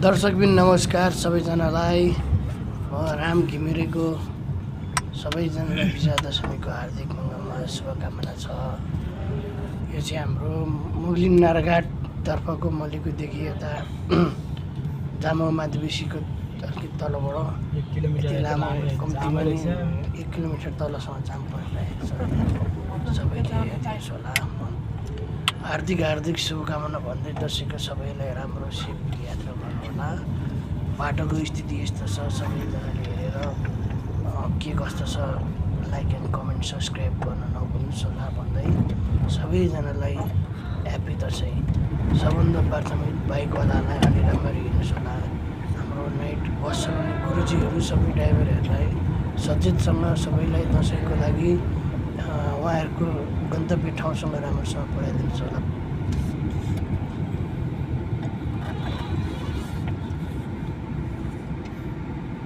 दर्शकबिन नमस्कार सबैजनालाई। म राम घिमिरेको सबैजनालाई विजया दशमीको हार्दिक मङ्गलमय शुभकामना छ। यो चाहिँ हाम्रो मुगलिन नाराघाटतर्फको मलिकुदेखि यता जामो माधवेसीको तलबाट 1 किलोमिटर लामो कम्तीमा 1 किलोमिटर तलसम्म जाम परिरहेको छ। सबैले हेर्नुहोस् होला। हार्दिक शुभकामना भन्दै दसैँको सबैलाई राम्रो सेफ यात्रा गर्नुहोला। बाटोको स्थिति यस्तो छ, सबैजनाले हेरेर के कस्तो छ लाइक एन्ड कमेन्ट सब्सक्राइब गर्न नभुल्नुहोस् होला भन्दै सबैजनालाई ह्याप्पी दसैँ। सबभन्दा प्राथमिक बाइकवालालाई अलि राम्ररी हिँड्नुहोस् होला। हाम्रो नाइट बस चलाउने गुरुजीहरू सबै ड्राइभरहरूलाई सचेतसँग सबैलाई दसैँको लागि उहाँहरूको गन्तव्य ठाउँसँग राम्रोसँग पुऱ्याइदिनुहोस् होला।